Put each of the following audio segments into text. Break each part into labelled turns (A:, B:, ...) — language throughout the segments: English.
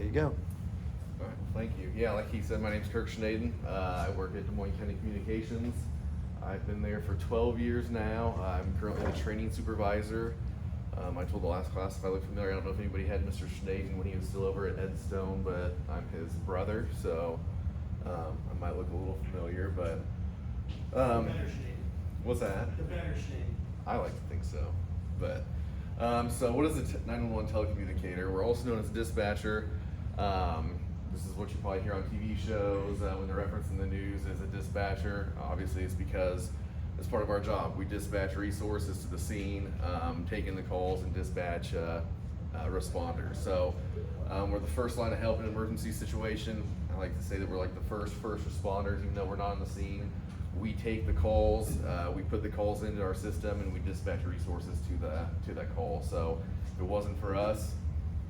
A: There you go.
B: All right, thank you. Yeah, like he said, my name's Kirk Schneiden. I work at Des Moines County Communications. I've been there for 12 years now. I'm currently the training supervisor. I told the last class if I look familiar. I don't know if anybody had Mr. Schneiden when he was still over at Edstone, but I'm his brother, so I might look a little familiar, but
C: The better Schneiden.
B: what's that?
C: The better Schneiden.
B: I like to think so, but so what is a 911 telecommunicator? We're also known as a dispatcher. This is what you probably hear on TV shows when they're referencing the news as a dispatcher. Obviously, it's because it's part of our job. We dispatch resources to the scene, taking the calls and dispatch responders. So we're the first line of help in an emergency situation. I like to say that we're like the first responders, even though we're not on the scene. We take the calls, we put the calls into our system, and we dispatch resources to that call. So if it wasn't for us,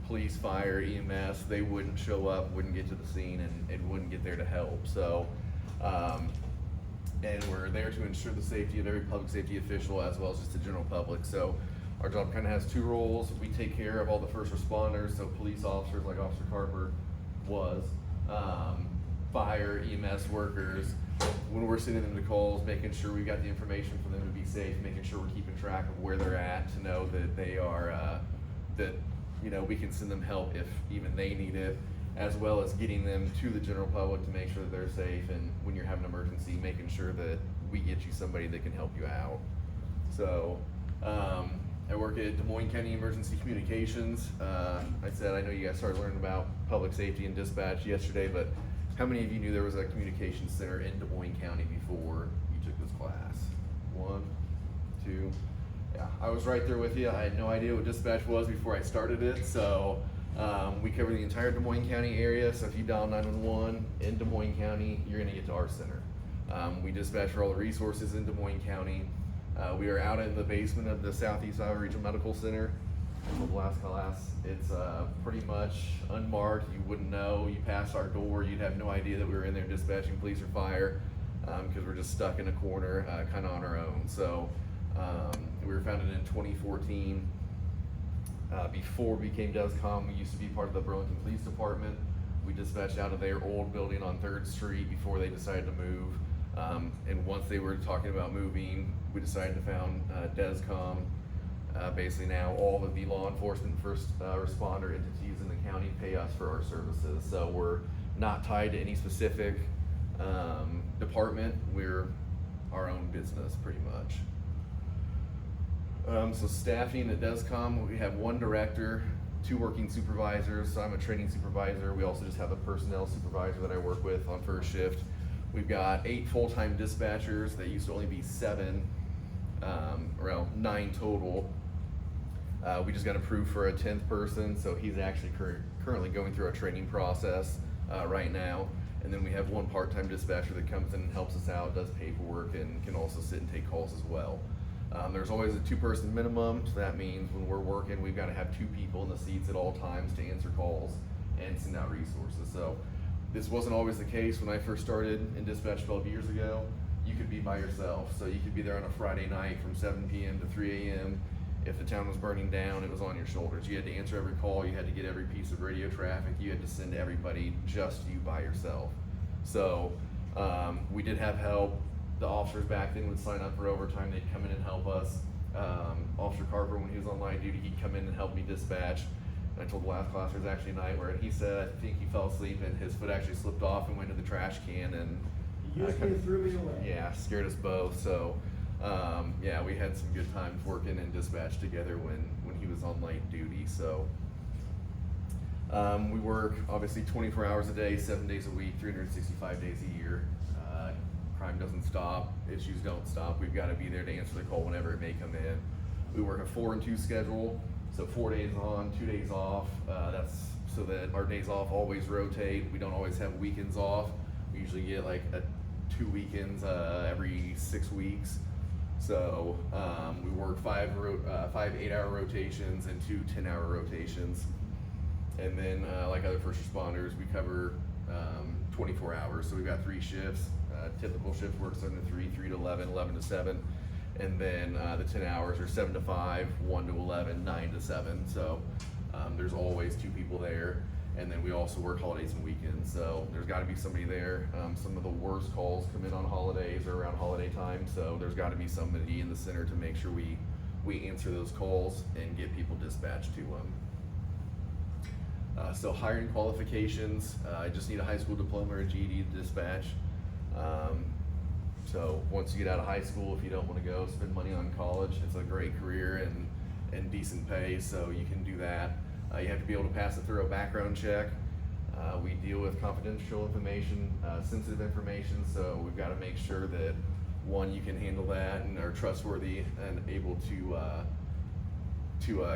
B: police, fire, EMS, they wouldn't show up, wouldn't get to the scene, and wouldn't get there to help. So, and we're there to ensure the safety of every public safety official as well as just the general public. So our job kind of has two roles. We take care of all the first responders, so police officers like Officer Carper was, fire, EMS workers. When we're sending them the calls, making sure we got the information for them to be safe, making sure we're keeping track of where they're at to know that they are, that we can send them help if even they need it, as well as getting them to the general public to make sure that they're safe, and when you're having an emergency, making sure that we get you somebody that can help you out. So I work at Des Moines County Emergency Communications. I know you guys started learning about public safety and dispatch yesterday, but how many of you knew there was a communications center in Des Moines County before you took this class? 1, 2. Yeah, I was right there with you. I had no idea what dispatch was before I started it. So we cover the entire Des Moines County area. So if you dial 911 in Des Moines County, you're gonna get to our center. We dispatch for all the resources in Des Moines County. We are out in the basement of the Southeast Iowa Regional Medical Center. For the last class, it's pretty much unmarked. You wouldn't know. You pass our door, you'd have no idea that we were in there dispatching police or fire, because we're just stuck in a corner, kind of on our own. So we were founded in 2014. Before we became DESCOM, we used to be part of the Burlington Police Department. We dispatched out of their old building on 3rd Street before they decided to move. And once they were talking about moving, we decided to found DESCOM. Basically now all of the law enforcement first responder entities in the county pay us for our services. So we're not tied to any specific department. We're our own business pretty much. So staffing at DESCOM, we have 1 director, 2 working supervisors. So I'm a training supervisor. We also just have a personnel supervisor that I work with on first shift. We've got 8 full-time dispatchers. That used to only be 7, around 9 total. We just got approved for a 10th person, so he's actually currently going through our training process right now. And then we have 1 part-time dispatcher that comes in and helps us out, does paperwork, and can also sit and take calls as well. There's always a 2-person minimum, so that means when we're working, we've got to have 2 people in the seats at all times to answer calls and send out resources. So this wasn't always the case when I first started in dispatch 12 years ago. You could be by yourself, so you could be there on a Friday night from 7 p.m. to 3 a.m. If the town was burning down, it was on your shoulders. You had to answer every call, you had to get every piece of radio traffic, you had to send everybody, just you by yourself. So we did have help. The officers back then would sign up for overtime, they'd come in and help us. Officer Carper, when he was on line duty, he'd come in and help me dispatch. And I told the last class there was actually a night where he said, I think he fell asleep and his foot actually slipped off and went to the trash can, and
C: You used me and threw me away.
B: yeah, scared us both. So yeah, we had some good times working in dispatch together when he was on light duty. So we work obviously 24 hours a day, 7 days a week, 365 days a year. Crime doesn't stop, issues don't stop. We've got to be there to answer the call whenever it may come in. We work a 4 and 2 schedule, so 4 days on, 2 days off. That's so that our days off always rotate. We don't always have weekends off. We usually get like 2 weekends every 6 weeks. So we work 5 8-hour rotations and 2 10-hour rotations. And then like other first responders, we cover 24 hours. So we've got 3 shifts. Typical shift works 7 to 3, 3 to 11, 11 to 7. And then the 10 hours are 7 to 5, 1 to 11, 9 to 7. So there's always 2 people there. And then we also work holidays and weekends, so there's gotta be somebody there. Some of the worst calls come in on holidays or around holiday time, so there's gotta be somebody in the center to make sure we answer those calls and get people dispatched to them. So hiring qualifications, I just need a high school diploma or a GED to dispatch. So once you get out of high school, if you don't wanna go spend money on college, it's a great career and decent pay, so you can do that. You have to be able to pass a thorough background check. We deal with confidential information, sensitive information, so we've gotta make sure that, one, you can handle that and are trustworthy and able to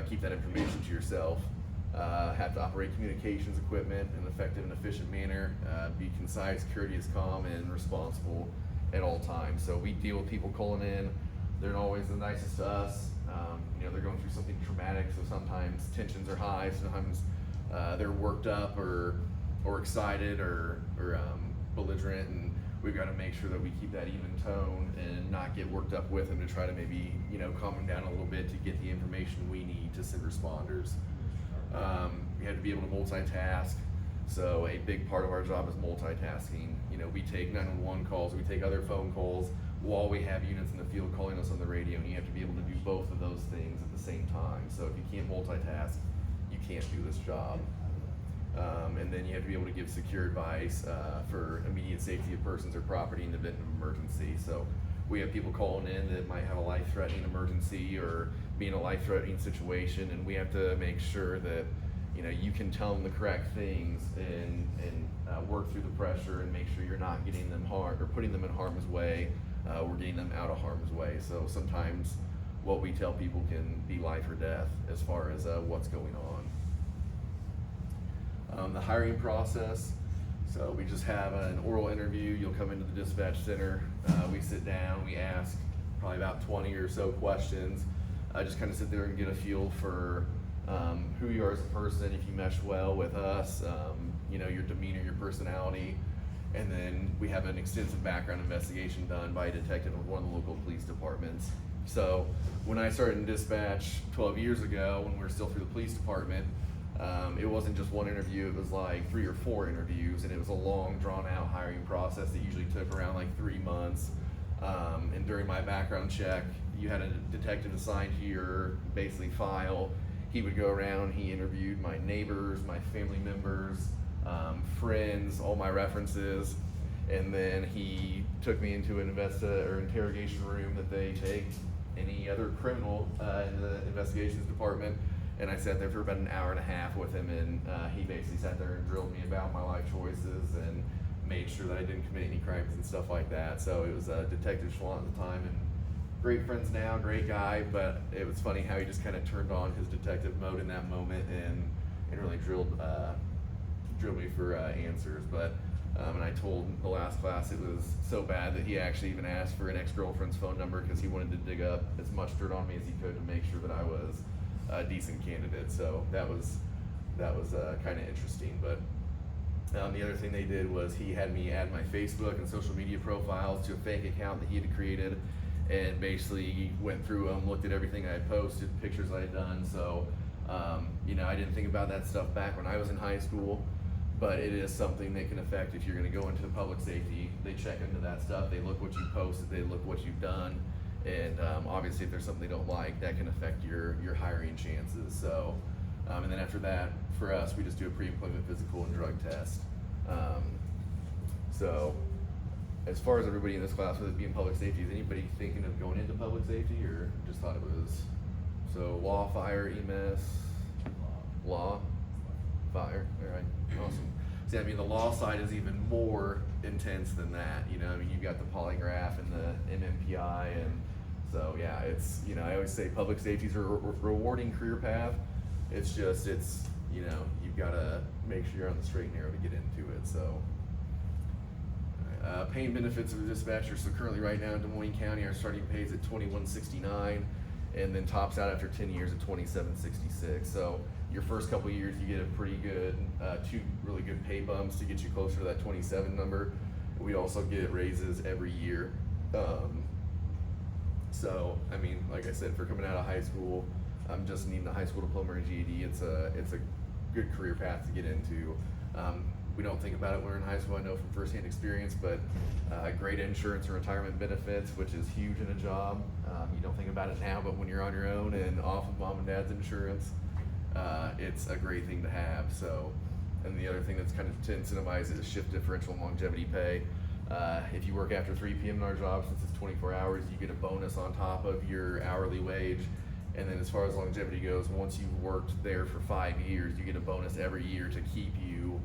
B: keep that information to yourself. Have to operate communications equipment in an effective and efficient manner, be concise, courteous, calm, and responsible at all times. So we deal with people calling in, they're not always the nicest to us. They're going through something traumatic, so sometimes tensions are high, sometimes they're worked up or excited or belligerent, and we've got to make sure that we keep that even tone and not get worked up with them to try to maybe calm them down a little bit to get the information we need to send responders. We have to be able to multitask, so a big part of our job is multitasking. We take 911 calls, we take other phone calls while we have units in the field calling us on the radio, and you have to be able to do both of those things at the same time. So if you can't multitask, you can't do this job. And then you have to be able to give secure advice for immediate safety of persons or property in the event of emergency. So we have people calling in that might have a life-threatening emergency or be in a life-threatening situation, and we have to make sure that you can tell them the correct things and work through the pressure and make sure you're not getting them harmed or putting them in harm's way. We're getting them out of harm's way. So sometimes what we tell people can be life or death as far as what's going on. The hiring process. So we just have an oral interview. You'll come into the dispatch center. We sit down, we ask probably about 20 or so questions. Just kind of sit there and get a feel for who you are as a person, if you mesh well with us, your demeanor, your personality. And then we have an extensive background investigation done by a detective of one of the local police departments. So when I started in dispatch 12 years ago, when we were still through the police department, it wasn't just one interview, it was like 3 or 4 interviews, and it was a long, drawn-out hiring process that usually took around like 3 months. And during my background check, you had a detective assigned to your basically file. He would go around, he interviewed my neighbors, my family members, friends, all my references, and then he took me into an interrogation room that they take any other criminal in the investigations department, and I sat there for about an hour and a half with him, and he basically sat there and drilled me about my life choices and made sure that I didn't commit any crimes and stuff like that. So it was Detective Schwant at the time, and great friends now, great guy, but it was funny how he just kind of turned on his detective mode in that moment and really drilled me for answers. But and I told the last class it was so bad that he actually even asked for an ex-girlfriend's phone number because he wanted to dig up as much dirt on me as he could to make sure that I was a decent candidate. So that was kind of interesting. But the other thing they did was he had me add my Facebook and social media profiles to a fake account that he had created, and basically went through them, looked at everything I had posted, pictures I had done. So I didn't think about that stuff back when I was in high school, but it is something that can affect if you're going to go into public safety. They check into that stuff, they look what you posted, they look what you've done, and obviously if there's something they don't like, that can affect your hiring chances. So and then after that, for us, we just do a pre-employment physical and drug test. So as far as everybody in this class, with it being public safety, is anybody thinking of going into public safety, or just thought it was? So law, fire, EMS, law, fire. All right, awesome. See, the law side is even more intense than that. You've got the polygraph and the MMPI, and so yeah, it's I always say public safety is a rewarding career path. It's just you've got to make sure you're on the straight and narrow to get into it. So. Pay and benefits of the dispatcher. So currently right now in Des Moines County, our starting pay is at $21.69 and then tops out after 10 years at $27.66. So your first couple of years, you get a pretty good, 2 really good pay bumps to get you closer to that 27 number. We also get raises every year. So, like I said, for coming out of high school, I'm just needing a high school diploma or GED. It's a good career path to get into. We don't think about it when we're in high school, I know from firsthand experience, but great insurance and retirement benefits, which is huge in a job. You don't think about it now, but when you're on your own and off of mom and dad's insurance, it's a great thing to have. So, and the other thing that's kind of to incentivize it is shift differential and longevity pay. If you work after 3 p.m. in our job, since it's 24 hours, you get a bonus on top of your hourly wage. And then as far as longevity goes, once you've worked there for 5 years, you get a bonus every year to keep you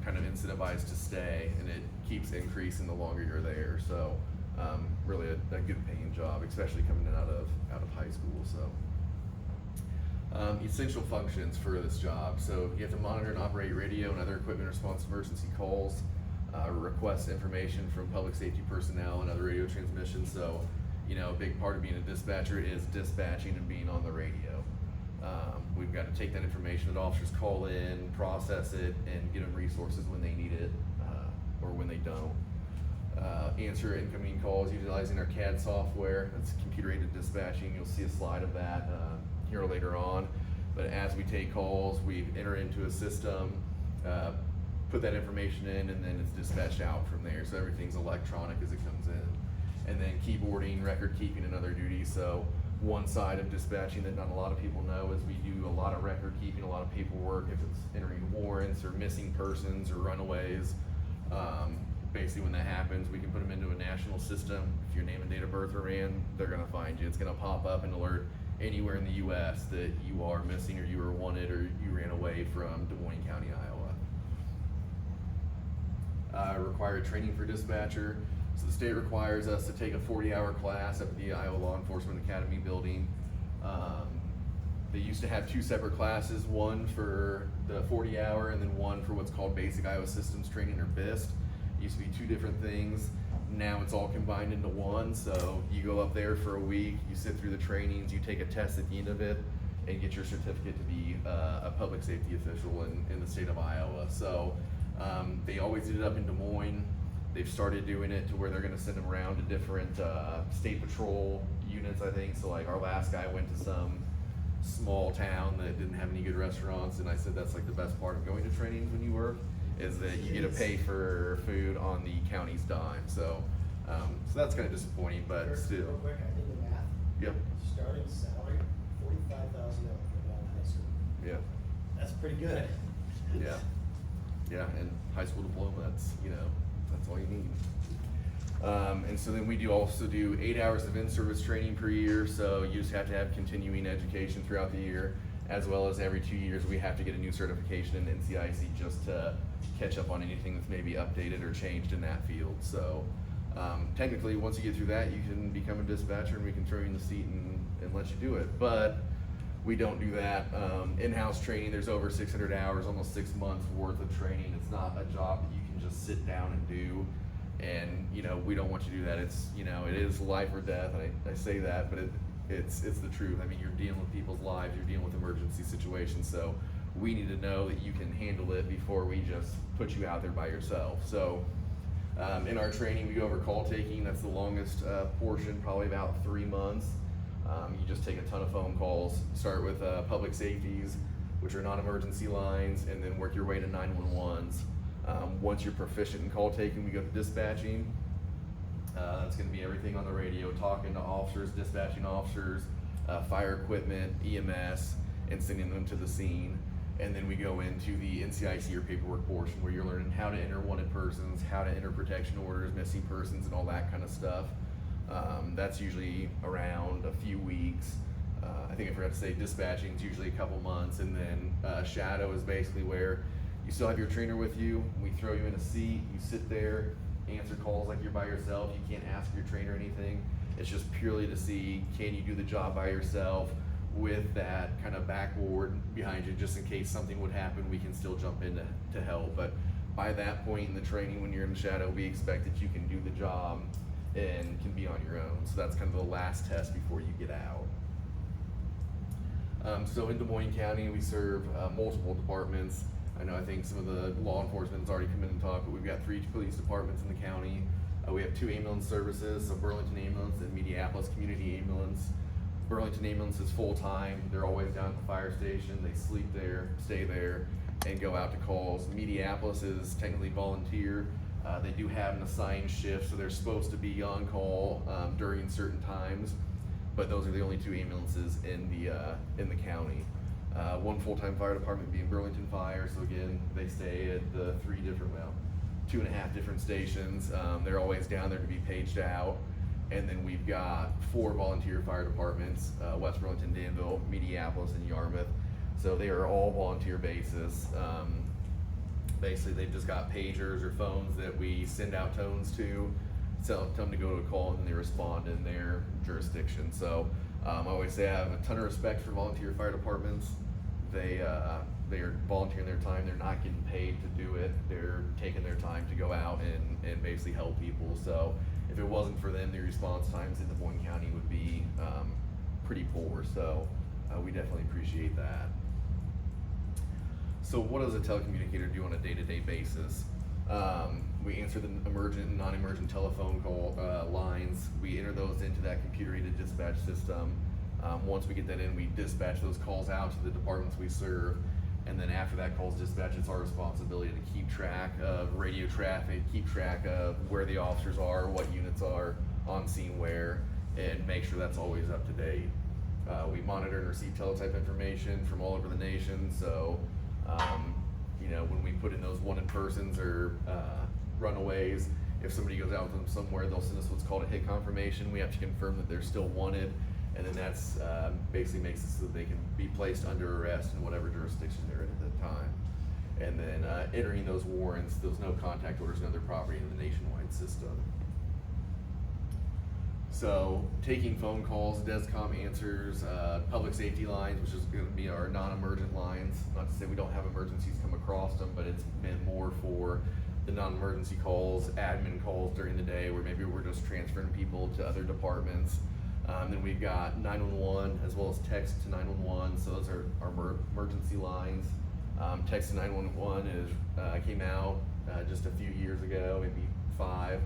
B: kind of incentivized to stay, and it keeps increasing the longer you're there. So really a good paying job, especially coming in out of high school. So essential functions for this job. So you have to monitor and operate radio and other equipment in response to emergency calls, request information from public safety personnel and other radio transmissions. So, you know, a big part of being a dispatcher is dispatching and being on the radio. We've got to take that information that officers call in, process it, and get them resources when they need it, or when they don't. Answer incoming calls utilizing our CAD software. That's computer-aided dispatching. You'll see a slide of that here later on. But as we take calls, we enter into a system, put that information in, and then it's dispatched out from there. So everything's electronic as it comes in. And then keyboarding, record keeping, and other duties. So one side of dispatching that not a lot of people know is we do a lot of record keeping, a lot of paperwork if it's entering warrants or missing persons or runaways. Basically when that happens, we can put them into a national system. If your name and date of birth are in, they're gonna find you. It's gonna pop up and alert anywhere in the US that you are missing or you are wanted or you ran away from Des Moines County, Iowa. Required training for dispatcher. So the state requires us to take a 40-hour class at the Iowa Law Enforcement Academy building. They used to have 2 separate classes, one for the 40-hour and then one for what's called Basic Iowa Systems Training, or BIST. It used to be 2 different things. Now it's all combined into one. So you go up there for a week, you sit through the trainings, you take a test at the end of it, and get your certificate to be a public safety official in the state of Iowa. So they always did it up in Des Moines. They've started doing it to where they're gonna send them around to different state patrol units, I think. So like our last guy went to some small town that didn't have any good restaurants, and I said that's like the best part of going to trainings when you work, is that you get to pay for food on the county's dime. So so that's kind of disappointing, but
C: Kirk,
B: still.
C: real quick, I did the math.
B: Yep.
C: Starting salary, $45,000 for one high school.
B: Yeah.
C: That's pretty good.
B: Yeah. Yeah, and high school diploma, that's, you know, that's all you need. And so then we also do 8 hours of in-service training per year, so you just have to have continuing education throughout the year, as well as every 2 years we have to get a new certification in NCIC just to catch up on anything that's maybe updated or changed in that field. So technically, once you get through that, you can become a dispatcher and we can throw you in the seat and let you do it. But we don't do that. In-house training, there's over 600 hours, almost 6 months worth of training. It's not a job that you can just sit down and do. And, you know, we don't want you to do that. It's, you know, it is life or death. And I say that, but it's the truth. I mean, you're dealing with people's lives, you're dealing with emergency situations. So we need to know that you can handle it before we just put you out there by yourself. So in our training, we go over call taking. That's the longest portion, probably about 3 months. You just take a ton of phone calls, start with public safeties, which are non-emergency lines, and then work your way to 911s. Once you're proficient in call taking, we go to dispatching. That's gonna be everything on the radio, talking to officers, dispatching officers, fire equipment, EMS, and sending them to the scene. And then we go into the NCIC or paperwork portion where you're learning how to enter wanted persons, how to enter protection orders, missing persons, and all that kind of stuff. That's usually around a few weeks. I think I forgot to say dispatching is usually a couple months, and then shadow is basically where you still have your trainer with you. We throw you in a seat, you sit there, answer calls like you're by yourself. You can't ask your trainer anything. It's just purely to see, can you do the job by yourself with that kind of backboard behind you, just in case something would happen, we can still jump in to help. But by that point in the training, when you're in the shadow, we expect that you can do the job and can be on your own. So that's kind of the last test before you get out. So in Des Moines County, we serve multiple departments. I think some of the law enforcement has already come in and talked, but we've got 3 police departments in the county. We have 2 ambulance services, so Burlington Ambulance and Minneapolis Community Ambulance. Burlington Ambulance is full-time. They're always down at the fire station. They sleep there, stay there, and go out to calls. Mediapolis is technically volunteer. They do have an assigned shift, so they're supposed to be on call during certain times, but those are the only 2 ambulances in the county. One full-time fire department being Burlington Fire, so again, they stay at the 2.5 different stations. They're always down there to be paged out. And then we've got 4 volunteer fire departments, West Burlington, Danville, Mediapolis, and Yarmouth. So they are all volunteer basis. Basically, they've just got pagers or phones that we send out tones to, tell them to go to a call, and they respond in their jurisdiction. So I always say I have a ton of respect for volunteer fire departments. They are volunteering their time. They're not getting paid to do it. They're taking their time to go out and basically help people. So if it wasn't for them, the response times in Des Moines County would be pretty poor. So we definitely appreciate that. So what does a telecommunicator do on a day-to-day basis? We answer the emergent and non-emergent telephone call lines. We enter those into that computer-aided dispatch system. Once we get that in, we dispatch those calls out to the departments we serve. And then after that call's dispatched, it's our responsibility to keep track of radio traffic, keep track of where the officers are, what units are on scene where, and make sure that's always up to date. We monitor and receive teletype information from all over the nation, so when we put in those wanted persons or runaways, if somebody goes out with them somewhere, they'll send us what's called a hit confirmation. We have to confirm that they're still wanted, and then that's basically makes it so that they can be placed under arrest in whatever jurisdiction they're in at the time. And then entering those warrants, those no contact orders and other property in the nationwide system. So taking phone calls, DESCOM answers, public safety lines, which is going to be our non-emergent lines. Not to say we don't have emergencies come across them, but it's meant more for the non-emergency calls, admin calls during the day, where maybe we're just transferring people to other departments. Then we've got 911 as well as text to 911. So those are our emergency lines. Text to 911 came out just a few years ago, maybe 5.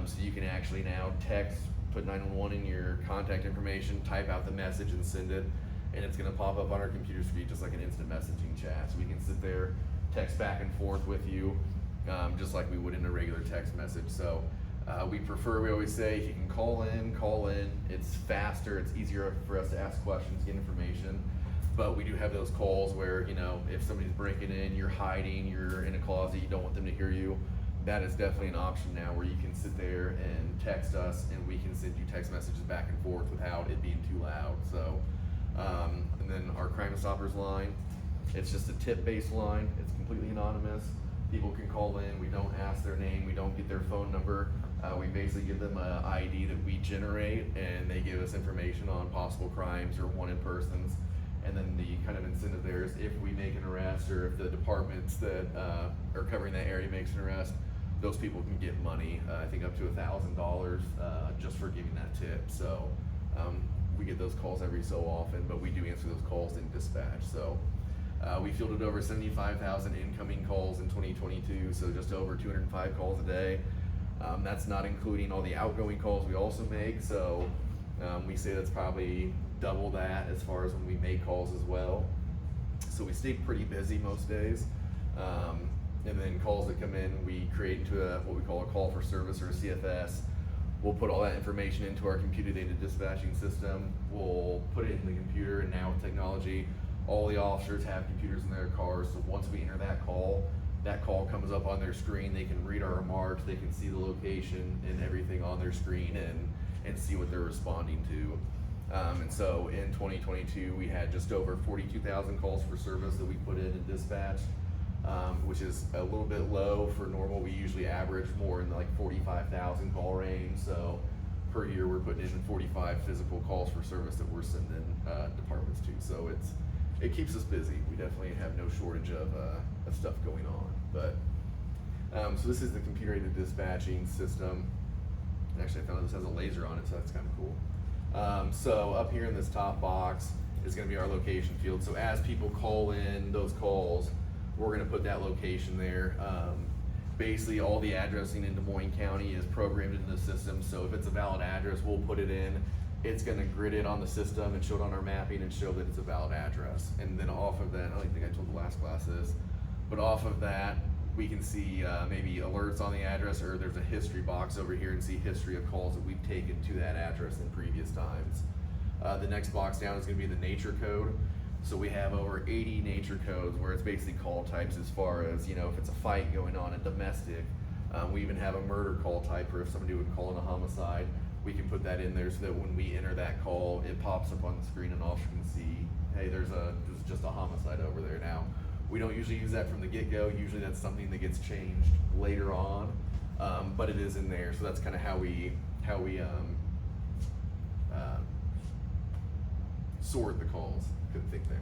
B: So you can actually now text, put 911 in your contact information, type out the message and send it, and it's gonna pop up on our computer screen just like an instant messaging chat. So we can sit there, text back and forth with you, just like we would in a regular text message. So we always say, if you can call in, it's faster, it's easier for us to ask questions, get information. But we do have those calls where, if somebody's breaking in, you're hiding, you're in a closet, you don't want them to hear you. That is definitely an option now where you can sit there and text us, and we can send you text messages back and forth without it being too loud. So, and then our Crime Stoppers line, it's just a tip-based line. It's completely anonymous. People can call in. We don't ask their name. We don't get their phone number. We basically give them an ID that we generate, and they give us information on possible crimes or wanted persons. And then the kind of incentive there is if we make an arrest, or if the departments that are covering that area makes an arrest, those people can get money, I think up to $1,000 just for giving that tip. So we get those calls every so often, but we do answer those calls in dispatch. So we fielded over 75,000 incoming calls in 2022, so just over 205 calls a day. That's not including all the outgoing calls we also make, so we say that's probably double that as far as when we make calls as well. So we stay pretty busy most days. And then calls that come in, we create into what we call a call for service, or a CFS. We'll put all that information into our computer-aided dispatching system. We'll put it in the computer, and now with technology, all the officers have computers in their cars. So once we enter that call comes up on their screen. They can read our remarks, they can see the location and everything on their screen, and see what they're responding to. And so in 2022, we had just over 42,000 calls for service that we put in and dispatched. Which is a little bit low for normal. We usually average more in like 45,000 call range. So per year we're putting in 45 physical calls for service that we're sending departments to. So it keeps us busy. We definitely have no shortage of stuff going on. But so this is the computer-aided dispatching system. Actually, I found this has a laser on it, so that's kind of cool. So up here in this top box is going to be our location field. So as people call in those calls, we're going to put that location there. Basically, all the addressing in Des Moines County is programmed into the system. So if it's a valid address, we'll put it in, it's gonna grid it on the system and show it on our mapping and show that it's a valid address. And then off of that, I don't think I told the last class this, but off of that, we can see maybe alerts on the address, or there's a history box over here and see history of calls that we've taken to that address in previous times. The next box down is gonna be the nature code. So we have over 80 nature codes where it's basically call types as far as, you know, if it's a fight going on in domestic. We even have a murder call type, or if somebody would call in a homicide, we can put that in there so that when we enter that call, it pops up on the screen and officer can see, hey, there's just a homicide over there now. We don't usually use that from the get-go. Usually that's something that gets changed later on, but it is in there. So that's kind of how we sort the calls. Couldn't think there.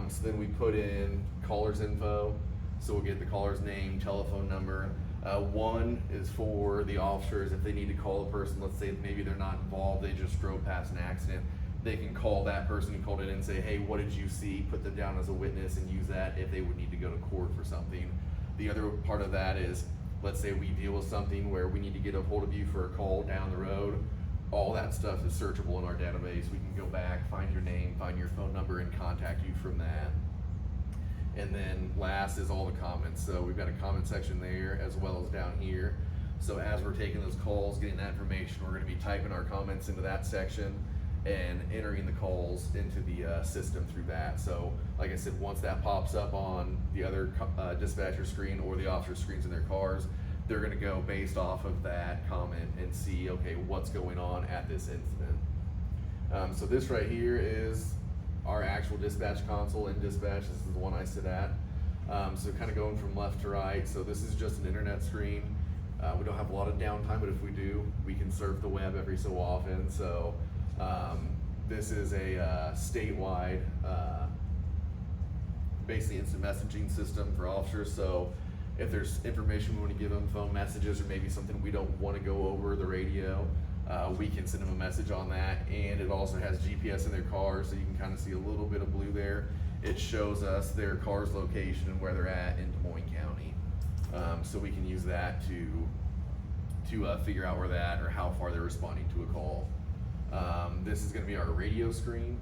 B: So then we put in caller's info. So we'll get the caller's name, telephone number. One is for the officers if they need to call a person. Let's say maybe they're not involved, they just drove past an accident. They can call that person who called it in and say, hey, what did you see? Put them down as a witness and use that if they would need to go to court for something. The other part of that is, let's say we deal with something where we need to get a hold of you for a call down the road. All that stuff is searchable in our database. We can go back, find your name, find your phone number, and contact you from that. And then last is all the comments. So we've got a comment section there as well as down here. So as we're taking those calls, getting that information, we're gonna be typing our comments into that section and entering the calls into the system through that. So like I said, once that pops up on the other dispatcher screen or the officer screens in their cars, they're gonna go based off of that comment and see, okay, what's going on at this incident. So this right here is our actual dispatch console in dispatch. This is the one I sit at. So kind of going from left to right. So this is just an internet screen. We don't have a lot of downtime, but if we do, we can surf the web every so often. So this is a statewide, basically instant messaging system for officers. So if there's information we want to give them, phone messages, or maybe something we don't want to go over the radio, we can send them a message on that. And it also has GPS in their car, so you can kind of see a little bit of blue there. It shows us their car's location and where they're at in Des Moines County. So we can use that to figure out where they're at or how far they're responding to a call. This is going to be our radio screen.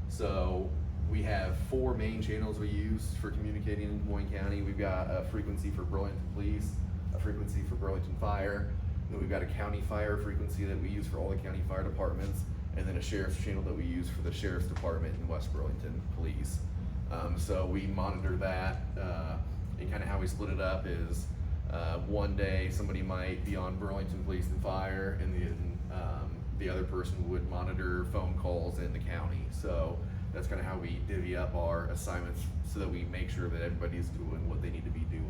B: So we have 4 main channels we use for communicating in Des Moines County. We've got a frequency for Burlington Police, a frequency for Burlington Fire, then we've got a county fire frequency that we use for all the county fire departments, and then a sheriff's channel that we use for the sheriff's department in West Burlington Police. So we monitor that, and kind of how we split it up is one day somebody might be on Burlington Police and Fire, and the other person would monitor phone calls in the county. So that's kind of how we divvy up our assignments so that we make sure that everybody's doing what they need to be doing.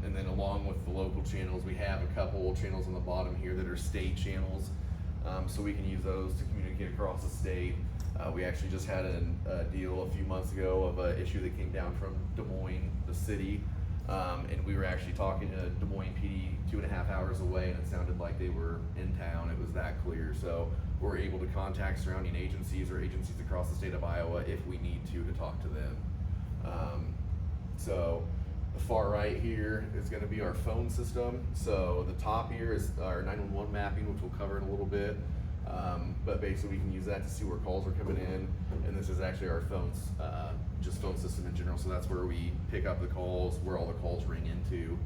B: And then along with the local channels, we have a couple channels on the bottom here that are state channels. So we can use those to communicate across the state. We actually just had a deal a few months ago of an issue that came down from Des Moines, the city. And we were actually talking to Des Moines PD 2.5 hours away, and it sounded like they were in town. It was that clear. So we're able to contact surrounding agencies or agencies across the state of Iowa if we need to talk to them. So the far right here is going to be our phone system. So the top here is our 911 mapping, which we'll cover in a little bit. But basically we can use that to see where calls are coming in. And this is actually our phones, just phone system in general. So that's where we pick up the calls, where all the calls ring into.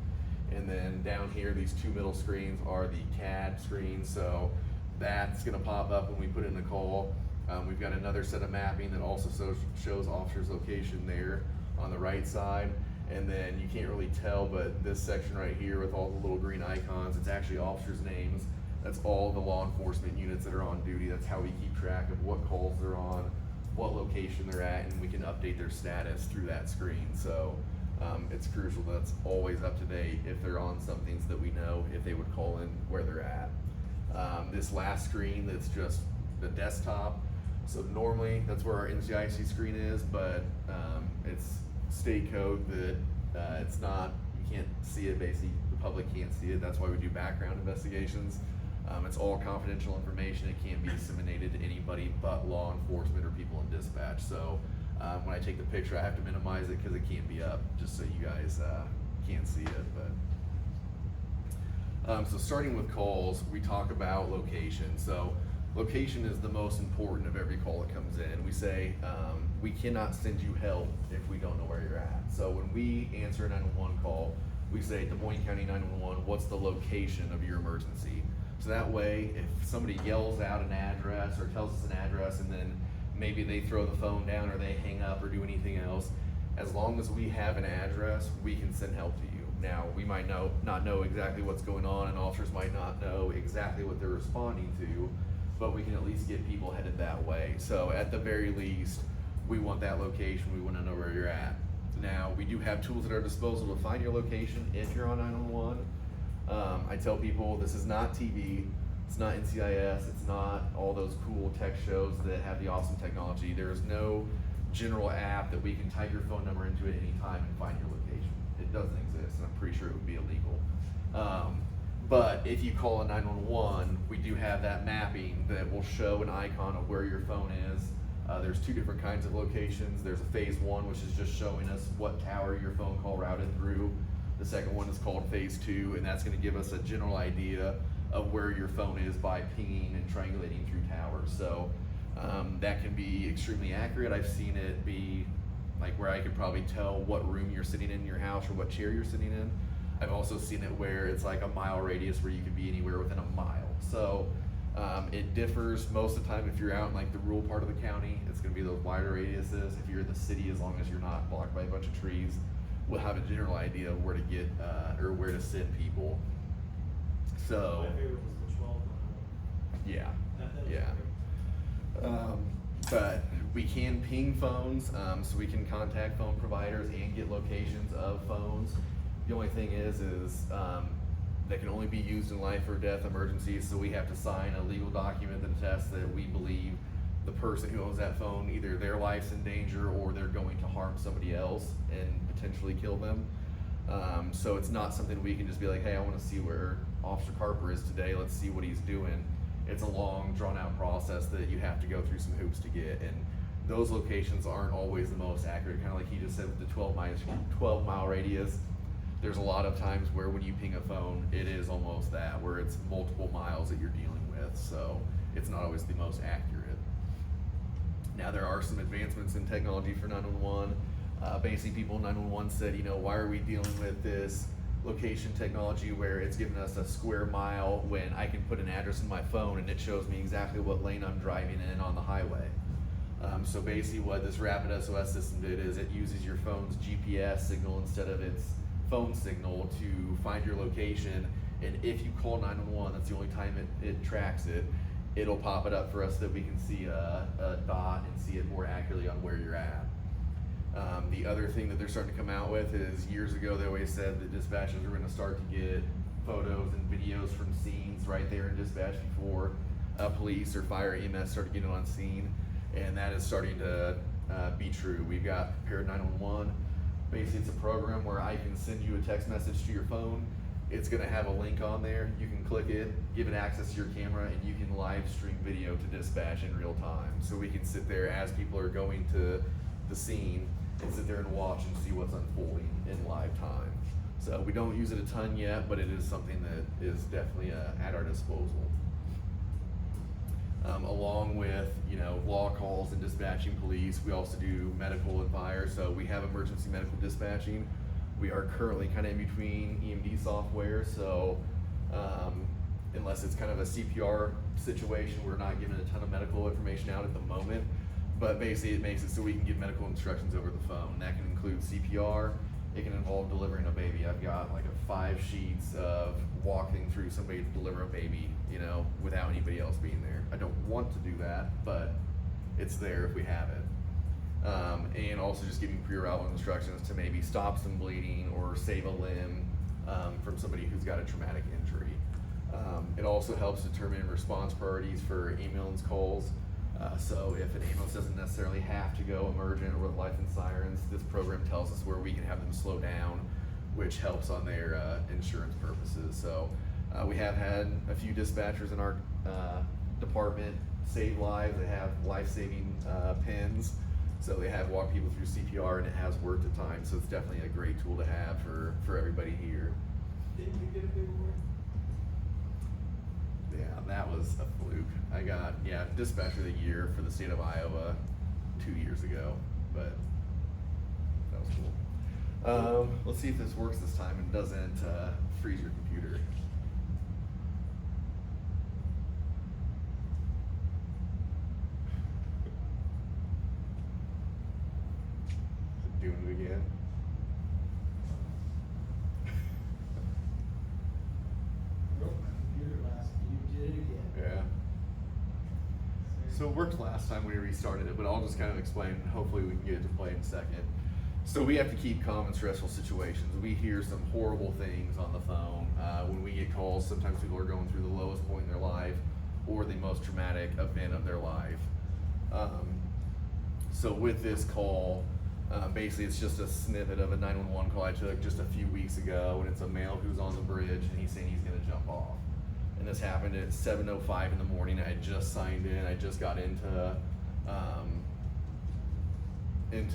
B: And then down here, these 2 middle screens are the CAD screens. So that's gonna pop up when we put in the call. We've got another set of mapping that also shows officer's location there on the right side. And then you can't really tell, but this section right here with all the little green icons, it's actually officers' names. That's all the law enforcement units that are on duty. That's how we keep track of what calls they're on, what location they're at, and we can update their status through that screen. So it's crucial that it's always up to date if they're on something so that we know if they would call in where they're at. This last screen that's just the desktop. So normally that's where our NCIC screen is, but it's state code that it's not, you can't see it basically, the public can't see it. That's why we do background investigations. It's all confidential information. It can't be disseminated to anybody but law enforcement or people in dispatch. So when I take the picture, I have to minimize it because it can't be up, just so you guys can't see it. So starting with calls, we talk about location. So location is the most important of every call that comes in. We say we cannot send you help if we don't know where you're at. So when we answer a 911 call, we say Des Moines County 911, what's the location of your emergency? So that way, if somebody yells out an address or tells us an address and then maybe they throw the phone down or they hang up or do anything else, as long as we have an address, we can send help to you. Now, we might not know exactly what's going on, and officers might not know exactly what they're responding to, but we can at least get people headed that way. So at the very least, we want that location, we want to know where you're at. Now, we do have tools at our disposal to find your location if you're on 911. I tell people this is not TV, it's not NCIS, it's not all those cool tech shows that have the awesome technology. There is no general app that we can type your phone number into at any time and find your location. It doesn't exist, and I'm pretty sure it would be illegal. But if you call a 911, we do have that mapping that will show an icon of where your phone is. There's two different kinds of locations. There's a phase 1, which is just showing us what tower your phone call routed through. The second one is called phase 2, and that's gonna give us a general idea of where your phone is by pinging and triangulating through towers. So that can be extremely accurate. I've seen it be like where I could probably tell what room you're sitting in your house or what chair you're sitting in. I've also seen it where it's like a mile radius where you could be anywhere within a mile. So it differs most of the time. If you're out in like the rural part of the county, it's gonna be those wider radiuses. If you're in the city, as long as you're not blocked by a bunch of trees, we'll have a general idea of where to get or where to send people. So
C: My favorite was the 12.
B: yeah,
C: That was
B: yeah.
C: great.
B: But we can ping phones, so we can contact phone providers and get locations of phones. The only thing is they can only be used in life or death emergencies, so we have to sign a legal document that attests that we believe the person who owns that phone, either their life's in danger or they're going to harm somebody else and potentially kill them. So it's not something we can just be like, hey, I wanna see where Officer Carper is today, let's see what he's doing. It's a long, drawn-out process that you have to go through some hoops to get, and those locations aren't always the most accurate. Kind of like he just said with the 12-mile radius. There's a lot of times where when you ping a phone, it is almost that, where it's multiple miles that you're dealing with, so it's not always the most accurate. Now, there are some advancements in technology for 911. Basically, people in 911 said, why are we dealing with this location technology where it's giving us a square mile when I can put an address in my phone and it shows me exactly what lane I'm driving in on the highway. So basically what this Rapid SOS system did is it uses your phone's GPS signal instead of its phone signal to find your location, and if you call 911, that's the only time it tracks it, it'll pop it up for us so that we can see a dot and see it more accurately on where you're at. The other thing that they're starting to come out with is, years ago they always said that dispatchers are going to start to get photos and videos from scenes right there in dispatch before police or fire EMS start getting on scene, and that is starting to be true. We've got Prepared 911. Basically, it's a program where I can send you a text message to your phone. It's going to have a link on there. You can click it, give it access to your camera, and you can live stream video to dispatch in real time. So we can sit there as people are going to the scene and sit there and watch and see what's unfolding in live time. So we don't use it a ton yet, but it is something that is definitely at our disposal. Along with law calls and dispatching police, we also do medical and fire. So we have emergency medical dispatching. We are currently kind of in between EMD software, so unless it's kind of a CPR situation, we're not giving a ton of medical information out at the moment. But basically it makes it so we can give medical instructions over the phone. That can include CPR, it can involve delivering a baby. I've got like 5 sheets of walking through somebody to deliver a baby, without anybody else being there. I don't want to do that, but it's there if we have it. And also just giving pre-arrival instructions to maybe stop some bleeding or save a limb from somebody who's got a traumatic injury. It also helps determine response priorities for ambulance calls. So if an ambulance doesn't necessarily have to go emergent or with life and sirens, this program tells us where we can have them slow down, which helps on their insurance purposes. So we have had a few dispatchers in our department save lives. They have life-saving pins, so they have walked people through CPR, and it has worked at times. So it's definitely a great tool to have for everybody here.
C: Didn't you get a big award?
B: that was a fluke. I got, Dispatcher of the Year for the state of Iowa 2 years ago, but that was cool. Let's see if this works this time and doesn't freeze your computer. Doing it again.
C: Nope, computer last, you did it again.
B: Yeah. So it worked last time we restarted it, but I'll just kind of explain. Hopefully we can get it to play in a second. So we have to keep calm in stressful situations. We hear some horrible things on the phone. When we get calls, sometimes people are going through the lowest point in their life or the most traumatic event of their life. So with this call, basically it's just a snippet of a 911 call I took just a few weeks ago, and it's a male who's on the bridge and he's saying he's gonna jump off. And this happened at 7:05 in the morning. I had just signed in. I just got into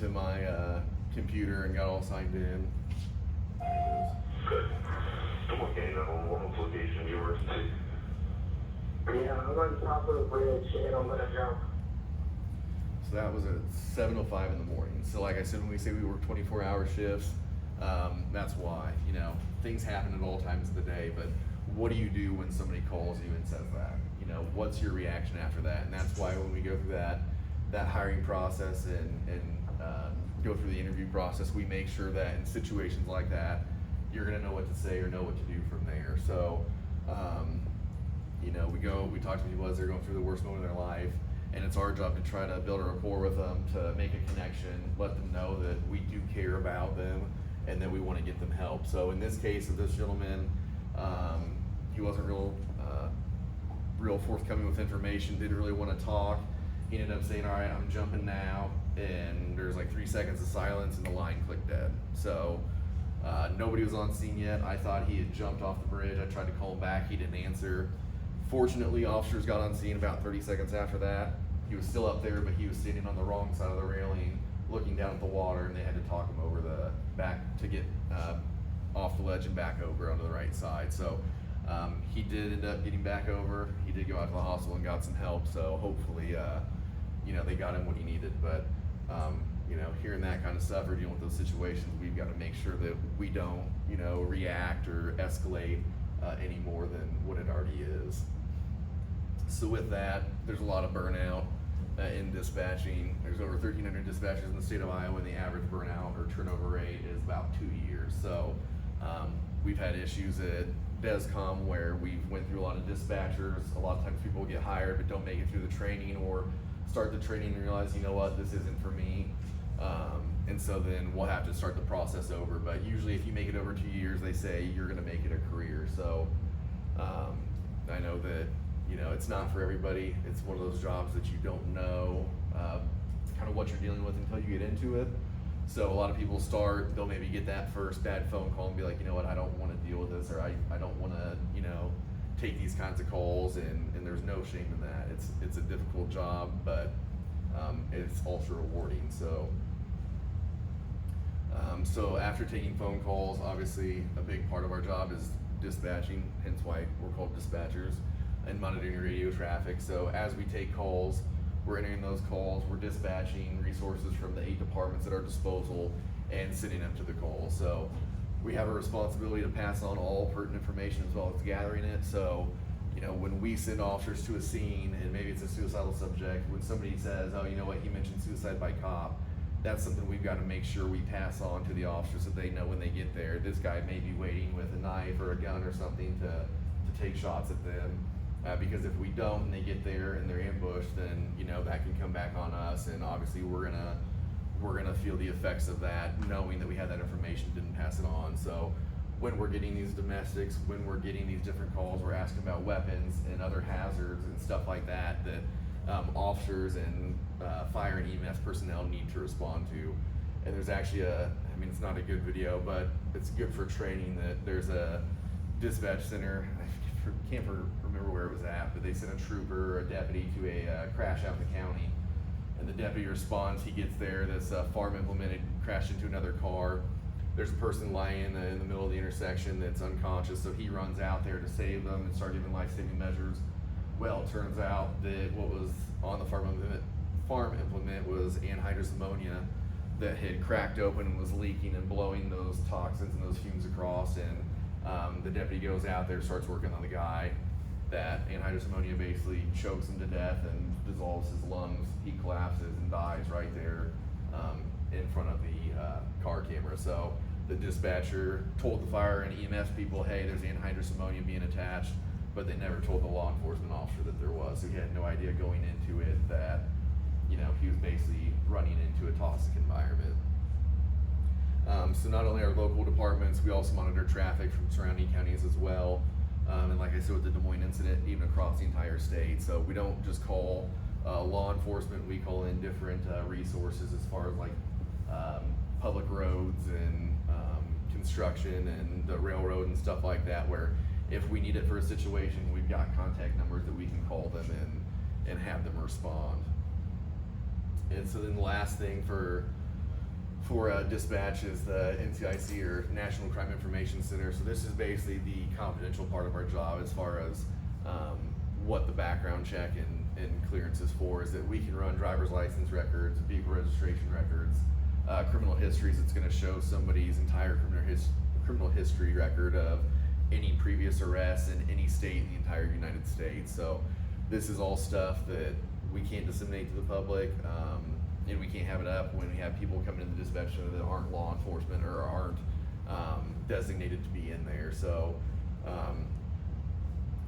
B: my computer and got all signed in.
A: Good. Someone getting a home location emergency. Yeah, I'm on top of the bridge and I'm gonna jump.
B: So that was at 7:05 in the morning. So like I said, when we say we work 24-hour shifts, that's why, things happen at all times of the day, but what do you do when somebody calls you and says that? What's your reaction after that? And that's why when we go through that hiring process and go through the interview process, we make sure that in situations like that, you're gonna know what to say or know what to do from there. So, we talk to people as they're going through the worst moment of their life, and it's our job to try to build a rapport with them, to make a connection, let them know that we do care about them, and that we want to get them help. So in this case of this gentleman, he wasn't real forthcoming with information, didn't really want to talk. He ended up saying, all right, I'm jumping now, and there's like 3 seconds of silence and the line clicked dead. So nobody was on scene yet. I thought he had jumped off the bridge. I tried to call him back, he didn't answer. Fortunately, officers got on scene about 30 seconds after that. He was still up there, but he was sitting on the wrong side of the railing, looking down at the water, and they had to talk him over the back to get off the ledge and back over onto the right side. So he did end up getting back over. He did go out to the hospital and got some help. So hopefully, they got him what he needed. But hearing that kind of stuff or dealing with those situations, we've got to make sure that we don't, react or escalate any more than what it already is. So with that, there's a lot of burnout in dispatching. There's over 1,300 dispatchers in the state of Iowa, and the average burnout or turnover rate is about 2 years. So we've had issues at DESCOM where we went through a lot of dispatchers. A lot of times people get hired but don't make it through the training, or start the training and realize, this isn't for me. And so then we'll have to start the process over. But usually if you make it over 2 years, they say you're gonna make it a career. So I know that, it's not for everybody. It's one of those jobs that you don't know kind of what you're dealing with until you get into it. So a lot of people start, they'll maybe get that first bad phone call and be like, I don't want to deal with this, or I don't want to, take these kinds of calls, and there's no shame in that. It's a difficult job, but it's also rewarding. So after taking phone calls, obviously a big part of our job is dispatching, hence why we're called dispatchers, and monitoring radio traffic. So as we take calls, we're entering those calls, we're dispatching resources from the 8 departments at our disposal and sending them to the calls. So we have a responsibility to pass on all pertinent information as well as gathering it. So, when we send officers to a scene and maybe it's a suicidal subject, when somebody says, oh, he mentioned suicide by cop, that's something we've got to make sure we pass on to the officers so they know when they get there, this guy may be waiting with a knife or a gun or something to take shots at them. Because if we don't and they get there and they're ambushed, then that can come back on us, and obviously we're gonna feel the effects of that, knowing that we had that information, didn't pass it on. So when we're getting these domestics, when we're getting these different calls, we're asking about weapons and other hazards and stuff like that officers and fire and EMS personnel need to respond to. And there's actually it's not a good video, but it's good for training, that there's a dispatch center. I can't remember where it was at, but they sent a trooper or a deputy to a crash out in the county, and the deputy responds. He gets there, this farm implement crashed into another car. There's a person lying in the middle of the intersection that's unconscious, so he runs out there to save them and start giving life-saving measures. Well, it turns out that what was on the farm implement was anhydrous ammonia that had cracked open and was leaking and blowing those toxins and those fumes across. And the deputy goes out there, starts working on the guy. That anhydrous ammonia basically chokes him to death and dissolves his lungs. He collapses and dies right there in front of the car camera. So the dispatcher told the fire and EMS people, hey, there's anhydrous ammonia being attached, but they never told the law enforcement officer that there was. So he had no idea going into it that, you know, he was basically running into a toxic environment. So not only our local departments, we also monitor traffic from surrounding counties as well. And like I said with the Des Moines incident, even across the entire state. So we don't just call law enforcement, we call in different resources as far as like public roads and construction and the railroad and stuff like that, where if we need it for a situation, we've got contact numbers that we can call them and have them respond. And so then the last thing for dispatch is the NCIC, or National Crime Information Center. So this is basically the confidential part of our job as far as what the background check and clearance is for, is that we can run driver's license records, vehicle registration records, criminal histories. It's going to show somebody's entire criminal history record of any previous arrests in any state in the entire United States. So this is all stuff that we can't disseminate to the public, and we can't have it up when we have people coming in the dispatch center that aren't law enforcement or aren't designated to be in there. So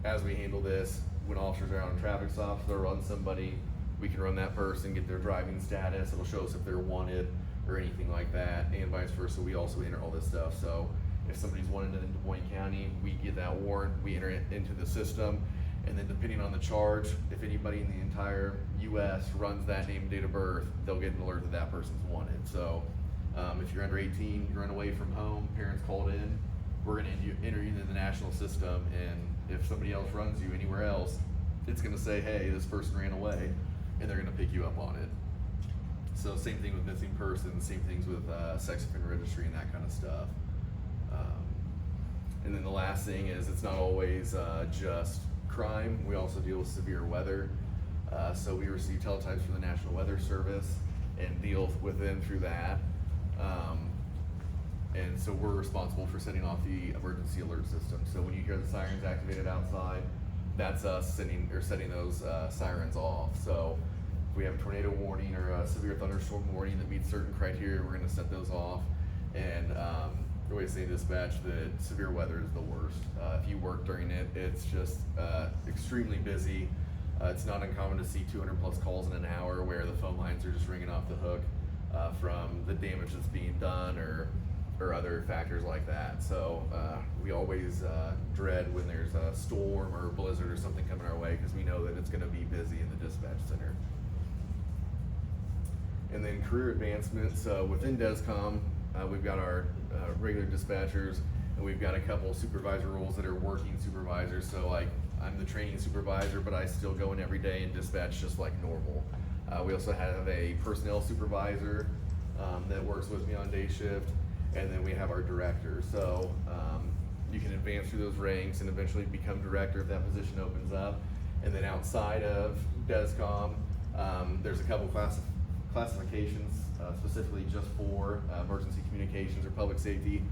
B: as we handle this, when officers are out on traffic stops, they'll run somebody, we can run that person, get their driving status, it'll show us if they're wanted or anything like that, and vice versa. We also enter all this stuff. So if somebody's wanted in Des Moines County, we get that warrant, we enter it into the system, and then depending on the charge, if anybody in the entire US runs that name and date of birth, they'll get an alert that that person's wanted. So if you're under 18, you run away from home, parents called in, we're gonna enter you into the national system, and if somebody else runs you anywhere else, it's gonna say, hey, this person ran away, and they're gonna pick you up on it. So same thing with missing persons, same things with sex offender registry and that kind of stuff. And then the last thing is, it's not always just crime. We also deal with severe weather. So we receive teletypes from the National Weather Service and deal with them through that. And so we're responsible for setting off the emergency alert system. So when you hear the sirens activated outside, that's us setting those sirens off. So if we have a tornado warning or a severe thunderstorm warning that meets certain criteria, we're gonna set those off. And we always say in dispatch that severe weather is the worst. If you work during it, it's just extremely busy. It's not uncommon to see 200 plus calls in an hour where the phone lines are just ringing off the hook from the damage that's being done or other factors like that. So we always dread when there's a storm or a blizzard or something coming our way, because we know that it's gonna be busy in the dispatch center. And then career advancements within DESCOM, we've got our regular dispatchers, and we've got a couple supervisor roles that are working supervisors. So like, I'm the training supervisor, but I still go in every day and dispatch just like normal. We also have a personnel supervisor that works with me on day shift, and then we have our director. So you can advance through those ranks and eventually become director if that position opens up. And then outside of DESCOM, there's a couple classifications specifically just for emergency communications or public safety.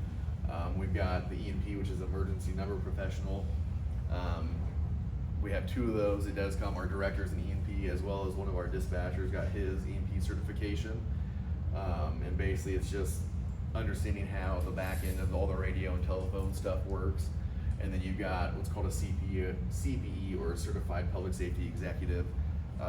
B: We've got the EMP, which is Emergency Number Professional. We have two of those at DESCOM. Our director's an EMP, as well as one of our dispatchers got his EMP certification. And basically it's just understanding how the back end of all the radio and telephone stuff works. And then you've got what's called a CPE, or Certified Public Safety Executive.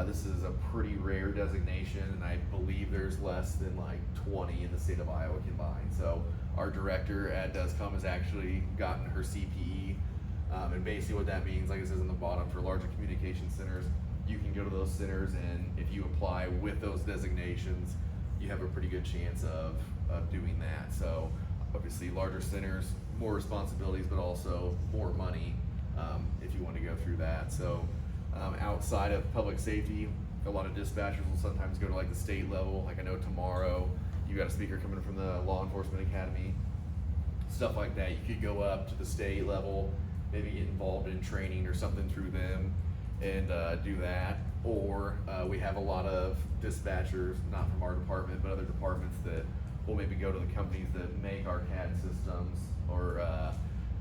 B: This is a pretty rare designation, and I believe there's less than like 20 in the state of Iowa combined. So our director at DESCOM has actually gotten her CPE, and basically what that means, like it says in the bottom, for larger communication centers, you can go to those centers, and if you apply with those designations, you have a pretty good chance of doing that. So obviously larger centers, more responsibilities, but also more money if you want to go through that. So outside of public safety, a lot of dispatchers will sometimes go to like the state level. Like I know tomorrow you got a speaker coming from the Law Enforcement Academy, stuff like that. You could go up to the state level, maybe get involved in training or something through them, and do that. Or we have a lot of dispatchers, not from our department, but other departments that will maybe go to the companies that make our CAD systems, or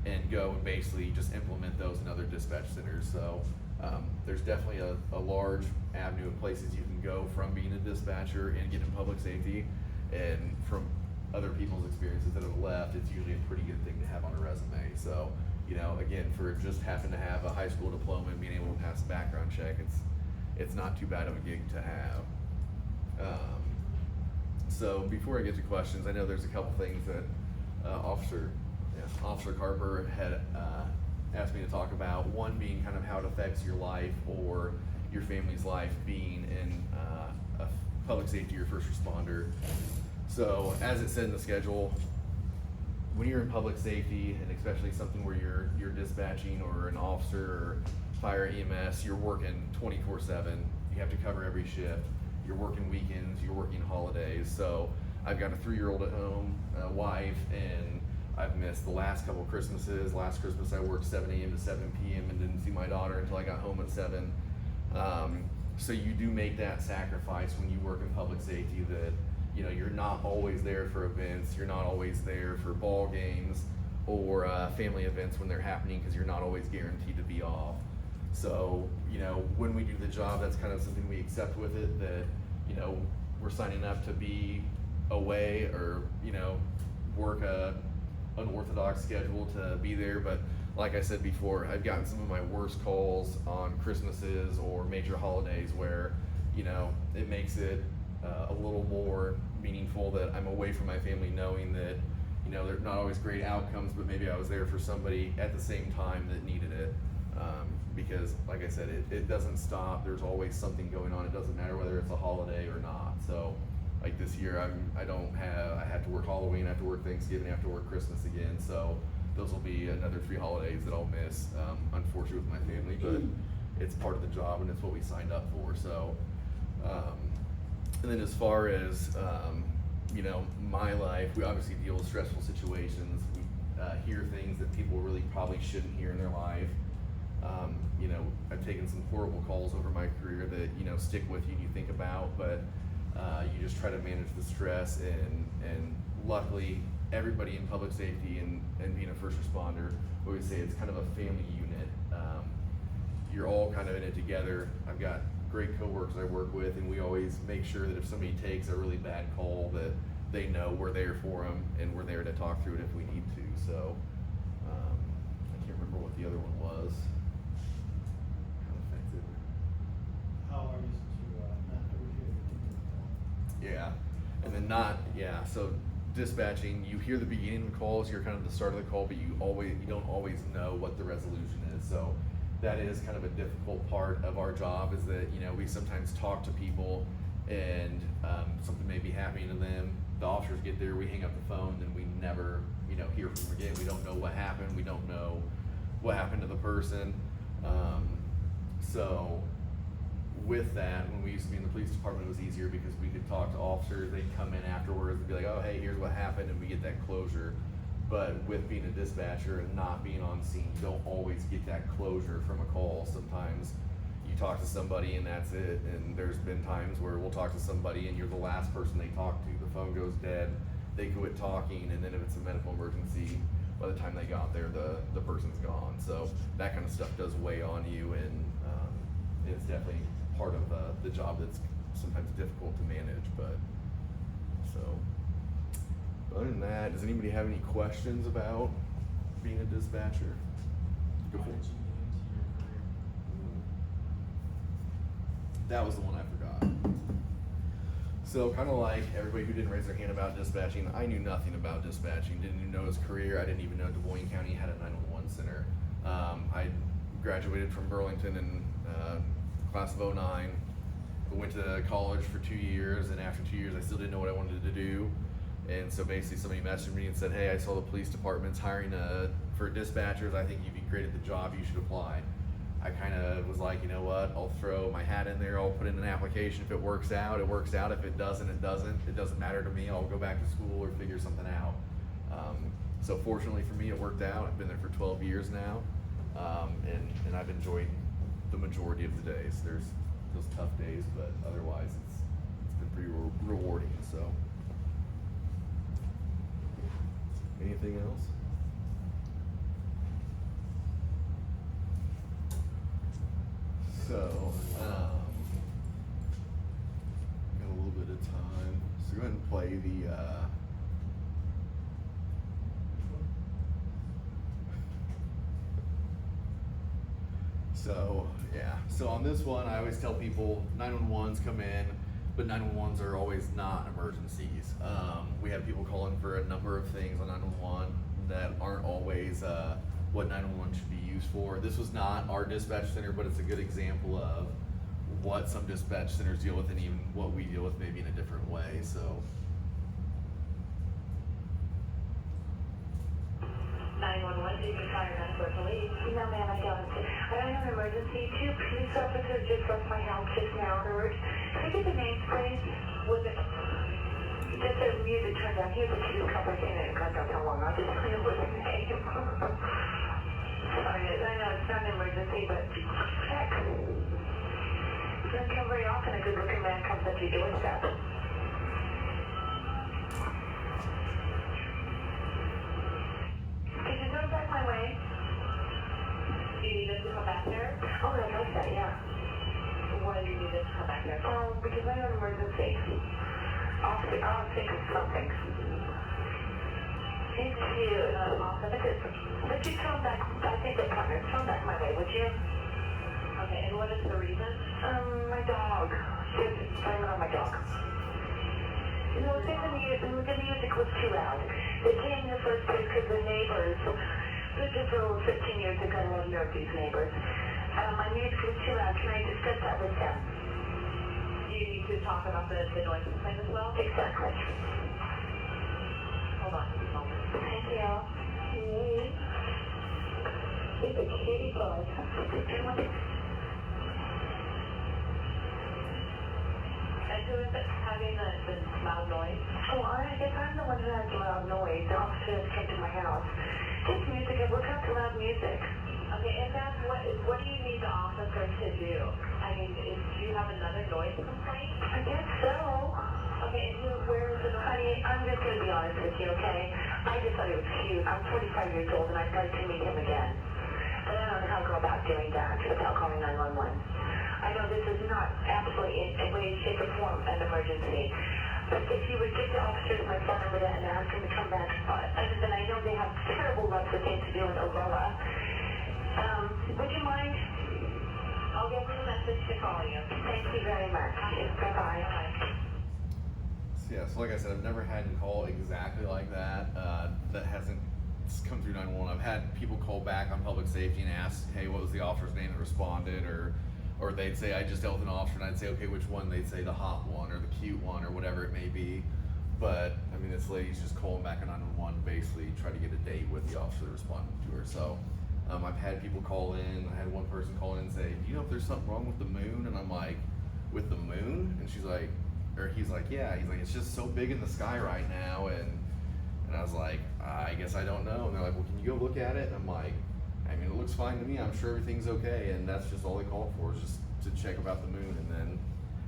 B: and go and basically just implement those in other dispatch centers. So there's definitely a large avenue of places you can go from being a dispatcher and get in public safety. And from other people's experiences that have left, it's usually a pretty good thing to have on a resume. So, you know, again, for just having to have a high school diploma and being able to pass a background check, it's not too bad of a gig to have. So before I get to questions, I know there's a couple things that Officer Carper had asked me to talk about. One being kind of how it affects your life or your family's life being in a public safety or first responder. So as it said in the schedule, when you're in public safety, and especially something where you're dispatching or an officer or fire EMS, you're working 24/7. You have to cover every shift. You're working weekends, you're working holidays. So I've got a 3-year-old at home, a wife, and I've missed the last couple Christmases. Last Christmas I worked 7 a.m. to 7 p.m. and didn't see my daughter until I got home at 7. So you do make that sacrifice when you work in public safety, that you know you're not always there for events, you're not always there for ball games or family events when they're happening, because you're not always guaranteed to be off. So you know, when we do the job, that's kind of something we accept with it, that you know we're signing up to be away, or you know work a unorthodox schedule to be there. But like I said before, I've gotten some of my worst calls on Christmases or major holidays where, you know, it makes it a little more meaningful that I'm away from my family, knowing that, you know, they're not always great outcomes, but maybe I was there for somebody at the same time that needed it. Because like I said, it doesn't stop. There's always something going on. It doesn't matter whether it's a holiday or not. So like this year, I have to work Halloween, I have to work Thanksgiving, I have to work Christmas again. So those will be another 3 holidays that I'll miss, unfortunately, with my family, but it's part of the job and it's what we signed up for. So, and then as far as, you know, my life, we obviously deal with stressful situations. We hear things that people really probably shouldn't hear in their life. You know, I've taken some horrible calls over my career that, you know, stick with you and you think about, but you just try to manage the stress, and luckily everybody in public safety and being a first responder, we always say it's kind of a family unit. You're all kind of in it together. I've got great coworkers I work with, and we always make sure that if somebody takes a really bad call, that they know we're there for them and we're there to talk through it if we need to. So I can't remember what the other one was. How effective.
C: How are you to not overhear?
B: Yeah, and then so dispatching, you hear the beginning of the calls, you're kind of the start of the call, but you don't always know what the resolution is. So that is kind of a difficult part of our job, is that, you know, we sometimes talk to people and something may be happening to them. The officers get there, we hang up the phone, and we never, you know, hear from them again. We don't know what happened. We don't know what happened to the person. So with that, when we used to be in the police department, it was easier because we could talk to officers. They'd come in afterwards and be like, oh, hey, here's what happened, and we get that closure. But with being a dispatcher and not being on scene, you don't always get that closure from a call. Sometimes you talk to somebody and that's it, and there's been times where we'll talk to somebody and you're the last person they talk to. The phone goes dead, they quit talking, and then if it's a medical emergency, by the time they got there, the person's gone. So that kind of stuff does weigh on you, and it's definitely part of the job that's sometimes difficult to manage. But so other than that, does anybody have any questions about being a dispatcher? Go for it. That was the one I forgot. So kind of like everybody who didn't raise their hand about dispatching, I knew nothing about dispatching, didn't even know his career. I didn't even know Du Bois County had a 911 center. I graduated from Burlington in class of 09. I went to college for 2 years, and after 2 years I still didn't know what I wanted to do. And so basically somebody messaged me and said, hey, I saw the police department's hiring for dispatchers. I think you'd be great at the job, you should apply. I kind of was like, you know what, I'll throw my hat in there, I'll put in an application. If it works out, it works out. If it doesn't, it doesn't. It doesn't matter to me. I'll go back to school or figure something out. So fortunately for me, it worked out. I've been there for 12 years now, and I've enjoyed the majority of the days. There's those tough days, but otherwise it's been pretty rewarding. So, anything else? So, got a little bit of time. So go ahead and play the. So yeah, so on this one, I always tell people 911s come in, but 911s are always not emergencies. We have people calling for a number of things on 911 that aren't always what 911 should be used for. This was not our dispatch center, but it's a good example of what some dispatch centers deal with and even what we deal with maybe in a different way. So.
D: 911, do you require that for police?
A: No, ma'am, I don't. I don't have an emergency. Two police officers just left my house just now. Can I get the names, please?
D: Was it?
A: Just the music turned down. Here's a few couple of things. God knows how long. I'll just clean up with the name. Sorry, I know it's not an emergency, but heck. It doesn't come very often. A good-looking man comes at your doorstep. Could you turn back my way?
D: Do you need us to come back there?
A: Oh, I like that, yeah.
D: Why do you need us to come back there?
A: Because I have an emergency. I'll think of something. Thank you. Would you turn back, I think the partner, turn back my way, would you?
D: Okay, and what is the reason?
A: My dog. Just blame it on my dog. You know, I think the music was too loud. They came in the first place because the neighbors, this is over 15 years ago, I love nerve these neighbors. My music was too loud. Can I discuss that with them?
D: Do you need to talk about the noise complaint as well?
A: Exactly.
D: Hold on just a moment.
A: Thank you. It's a kitty bug.
D: And who is it having the loud noise?
A: Oh, I guess I'm the one who has the loud noise. The officers came to my house. Just music. I work out to loud music.
D: Okay, and that's what do you need the officer to do? I mean, do you have another noise complaint?
A: I guess so.
D: Okay, and where is the noise?
A: Honey, I'm just going to be honest with you, okay? I just thought it was cute. I'm 45 years old and I'd like to meet him again. But I don't know how to go about doing that without calling 911. I know this is not absolutely in any way, shape, or form an emergency. But if you would give the officers my phone number and ask them to come back, other than I know they have terrible luck with things to do with Aurora. Would you mind?
D: I'll give them a message to call you.
A: Thank you very much. Bye-bye.
B: Yeah, so like I said, I've never had a call exactly like that. That hasn't come through 911. I've had people call back on public safety and ask, hey, what was the officer's name that responded? Or they'd say, I just dealt with an officer, and I'd say, okay, which one? They'd say the hot one or the cute one or whatever it may be. But, I mean, this lady's just calling back on 911, basically try to get a date with the officer that responded to her. So, I've had people call in. I had one person call in and say, do you know if there's something wrong with the moon? And I'm like, with the moon? And she's like, or he's like, yeah. He's like, it's just so big in the sky right now. And I was like, I guess I don't know. And they're like, well, can you go look at it? And I'm like, I mean, it looks fine to me. I'm sure everything's okay. And that's just all they called for, is just to check about the moon. And then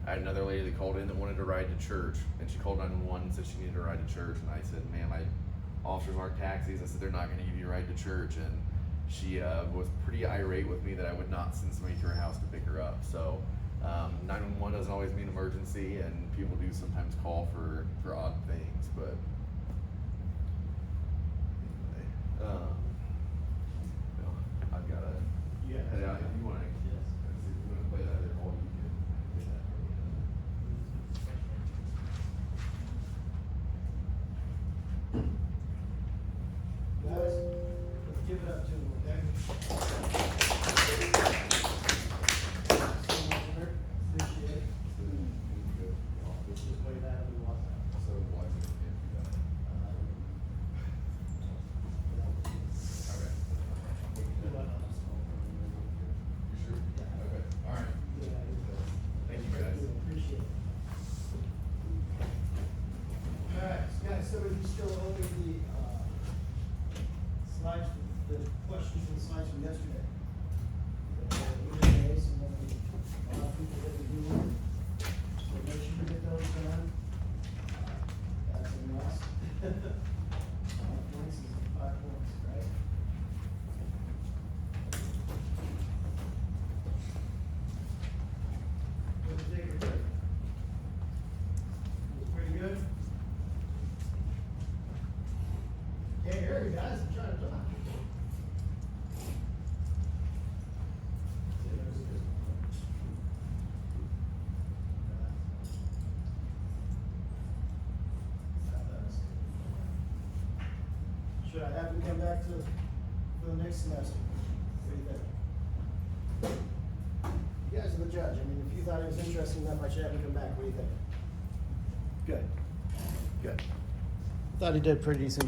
B: I had another lady that called in that wanted to ride to church. And she called 911 and said she needed to ride to church. And I said, ma'am, officers aren't taxis. I said, they're not going to give you a ride to church. And she was pretty irate with me that I would not send somebody to her house to pick her up. So 911 doesn't always mean emergency, and people do sometimes call for odd things, but anyway, I've got to head out. If you want to, if you want to play that other call, you can do that.
C: Guys, let's give it up to them, okay? Appreciate it. Just wave at him and walk out.
B: So why is it okay if you got it? Okay.
C: You want us?
B: You sure?
C: Yeah.
B: Okay, all right.
C: Yeah,
B: Thank you, guys.
C: appreciate it. Alright, guys, so we still over the, slides, the questions and slides from yesterday. Days and Points is 5 points, right? What did you think of it? Was pretty good? Can't hear you guys, I'm trying to talk. See, there's this one. Should I have him come back for the next semester? What do you think? You guys are the judge. I mean, if you thought it was interesting enough, I should have him come back. What do you think? Good. Good. Thought he did a pretty decent